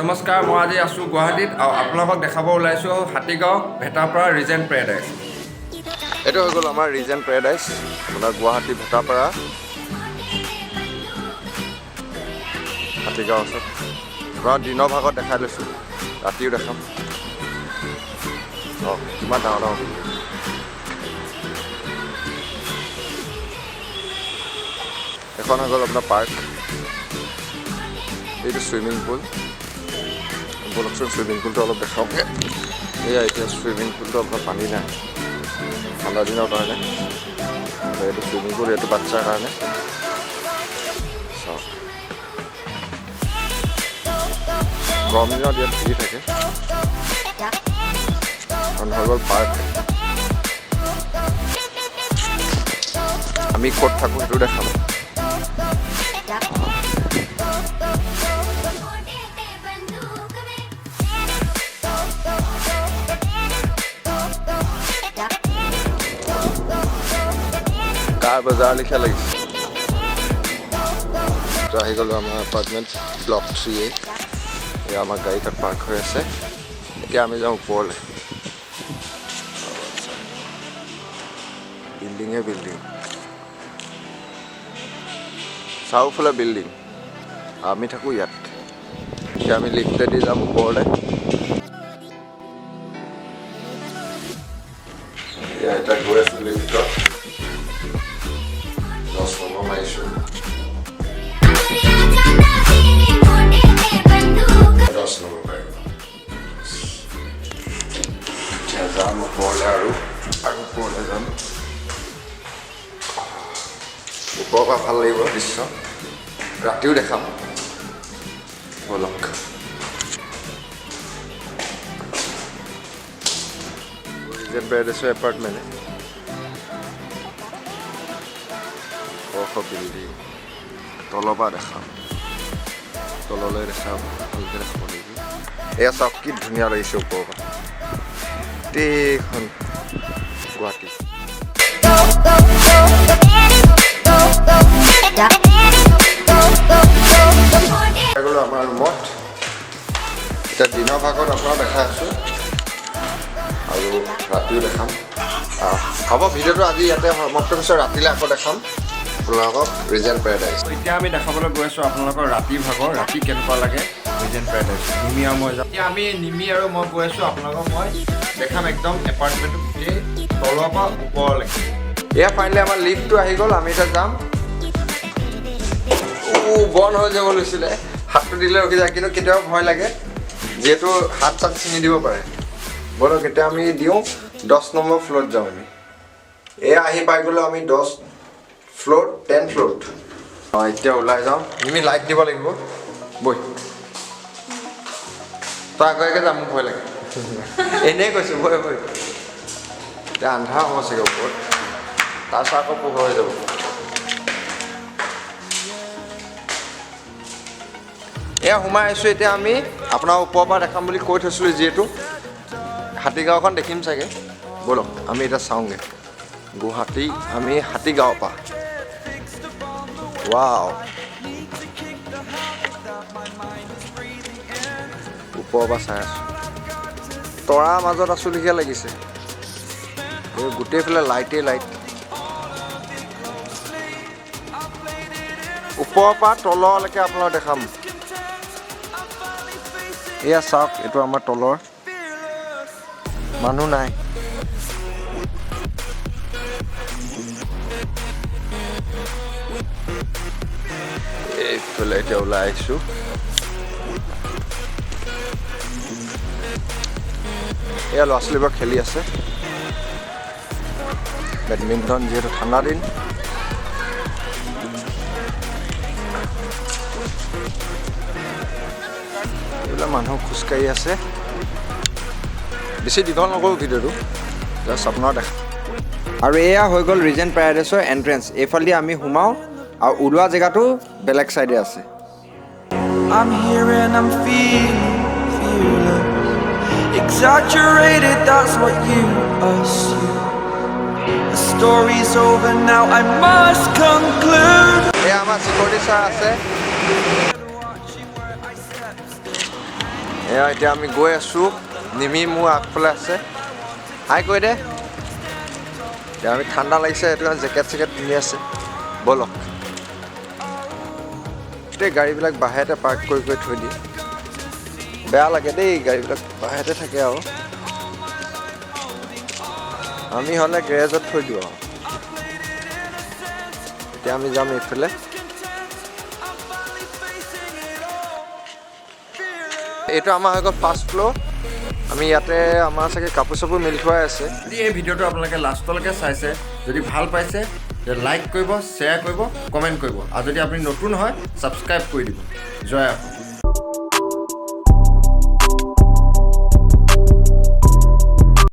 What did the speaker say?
নমস্কাৰ, মই আজি আছোঁ গুৱাহাটীত আৰু আপোনালোকক দেখাব ওলাইছোঁ হাতীগাঁও ভেটাপাৰা ৰিজেণ্ট পেৰাডাইজ। এইটো হৈ গ'ল আমাৰ ৰিজেণ্ট পেৰাডাইজ, আপোনাৰ গুৱাহাটী ভেটাপাৰা হাতীগাঁও ওচৰত। আপোনাৰ দিনৰ ভাগত দেখাই লৈছোঁ, ৰাতিও দেখাম। অঁ, কিমান ডাঙৰ ডাঙৰ এখন হৈ গ'ল আপোনাৰ পাৰ্ক, এইটো চুইমিং পুল। বলকচোন চুইমিং পুলটো অলপ দেখাওঁগৈ। এয়া এতিয়া চুইমিং পুলটো আপোনাৰ পানী নাই, ঠাণ্ডা দিনৰ কাৰণে। এইটো চুইমিং পুল, এইটো বাচ্চাৰ কাৰণে। চাওক, গৰম দিনত ইয়াত ভিৰ থাকে। হৈ গ'ল পাৰ্ক। আমি ক'ত থাকোঁ সেইটো দেখাম। কাৰ বজাৰ লিখা লাগিছে। আহি গ'লোঁ আমাৰ এপাৰ্টমেণ্ট ব্লক 3A। এয়া আমাৰ গাড়ী তাত পাৰ্ক হৈ আছে। এতিয়া আমি যাওঁ ওপৰলৈ। বিল্ডিঙে বিল্ডিং, চাৰিওফালে বিল্ডিং। আমি থাকোঁ ইয়াত। এতিয়া আমি লিফ্টেদি যাম ওপৰলৈ। এতিয়া গৈ আছোঁ লিফ্টত। 10 নম্বৰ মাৰিছোঁ। 10 নম্বৰ পাই গ'ল। এতিয়া যাম ওপৰলৈ আৰু ওপৰলৈ যাম। ওপৰৰ পৰা ভাল লাগিব দৃশ্য, ৰাতিও দেখাম। বলক। ৰিজেণ্ট পেৰাডাইজৰ এপাৰ্টমেণ্ট, বিল্ডিং। তলৰ পৰা দেখাম, তললৈ দেখাম, ভালকৈ দেখাব লাগিব। এয়া চাওক কি ধুনীয়া লাগিছে ওপৰৰ পৰা, গোটেইখন গুৱাহাটী। গ'লোঁ আমাৰ ৰুমত। এতিয়া দিনৰ ভাগত আপোনাক দেখাই আছোঁ আৰু ৰাতিও দেখাম। হ'ব, ভিডিঅ'টো আজি ইয়াতে সমাপ্ত কৰিছোঁ। ৰাতিলৈ আকৌ দেখাম আপোনালোকক ৰিজেণ্ট পেৰাডাইজ। এতিয়া আমি দেখাবলৈ গৈ আছোঁ আপোনালোকৰ ৰাতি ভাগৰ, ৰাতি কেনেকুৱা লাগে ৰিজেণ্ট পেৰাডাইজ। নিমি আৰু মই যাম। এতিয়া আমি নিমি আৰু মই গৈ আছোঁ আপোনালোকক মই দেখাম একদম এপাৰ্টমেণ্টটো গোটেই তলৰ পৰা ওপৰলৈকে। এয়া ফাইনেলি আমাৰ লিফ্টটো আহি গ'ল। আমি এতিয়া যাম। বন্ধ হৈ যাব লৈছিলে, হাতটো দিলে ৰখি যায়, কিন্তু কেতিয়াবা ভয় লাগে যিহেতু হাত চাত ছিঙি দিব পাৰে। বলক এতিয়া আমি দিওঁ 10 নম্বৰ ফ্ল'ৰত যাওঁ আমি। এয়া আহি পাই গ'লোঁ আমি 10 ফ্ল'ৰ, 10 ফ্ল'ৰত। অঁ, এতিয়া ওলাই যাওঁ। তুমি লাইট দিব লাগিব। বৈ, তই আগলৈকে যাম, মোক ভয় লাগে। এনেই কৈছোঁ, বৈ বৈ। এতিয়া আন্ধাৰ হ'ব চাগে ওপৰত, তাৰপিছত আকৌ পোহৰ হৈ যাব। এয়া সোমাই আহিছোঁ। এতিয়া আমি আপোনাৰ ওপৰৰ পৰা দেখাম বুলি কৈ থৈছিলোঁ, যিহেতু হাতীগাঁওখন দেখিম চাগে। ব'লক আমি এতিয়া চাওঁগৈ গুৱাহাটী, আমি হাতীগাঁৱৰ পৰা। ৱাও, ওপৰৰ পৰা চাই আছোঁ। তৰাৰ মাজত আছোঁ লিখিয়া লাগিছে। এই গোটেইফালে লাইটেই লাইট। ওপৰৰ পৰা তললৈকে আপোনাক দেখাম। এয়া চাওক, এইটো আমাৰ তলৰ, মানুহ নাই। এইফালে এতিয়া ওলাই আহিছোঁ। এয়া ল'ৰা ছোৱালীবোৰ খেলি আছে বেডমিণ্টন, যিহেতু ঠাণ্ডা দিন। এইবিলাক মানুহ খোজকাঢ়ি আছে। বেছি দীঘল নকৰোঁ ভিডিঅ'টো, জাষ্ট আপোনাৰ দেখা। আৰু এয়া হৈ গ'ল ৰিজেণ্ট পেৰাডাইজৰ এণ্ট্ৰেঞ্চ। এইফালেদি আমি সোমাওঁ আৰু ওলোৱা জেগাটো বেলেগ চাইডে আছে। I'm here and I'm feeling fearless. Exaggerated, that's what you assume. story's over now, I must conclude. এই আমাৰ চিকিউৰিটি ছাৰ আছে এয়া এতিয়া আমি গৈ আছোঁ নিমি মোৰ আগফালে আছে হাই কৈ দে এতিয়া আমি ঠাণ্ডা লাগিছে সেইটো কাৰণে জেকেট চেকেট পিন্ধি আছে ব'লক গোটেই গাড়ীবিলাক বাহিৰতে পাৰ্ক কৰি থৈ দিয়ে বেয়া লাগে দেই গাড়ীবিলাক বাহিৰতে থাকে আৰু আমি হ'লে গেৰেজত থৈ দিওঁ আৰু এতিয়া আমি যাম এইফালে এইটো আমাৰ আগত ফাৰ্ষ্ট ফ্ল'ৰ আমি ইয়াতে আমাৰ চাগে কাপোৰ চাপোৰ মেলি থোৱাই আছে যদি এই ভিডিঅ'টো আপোনালোকে লাষ্টলৈকে চাইছে যদি ভাল পাইছে লাইক কৰিব শ্বেয়াৰ কৰিব কমেণ্ট কৰিব আৰু যদি আপুনি নতুন হয় ছাবস্ক্ৰাইব কৰি দিব জয় আহোম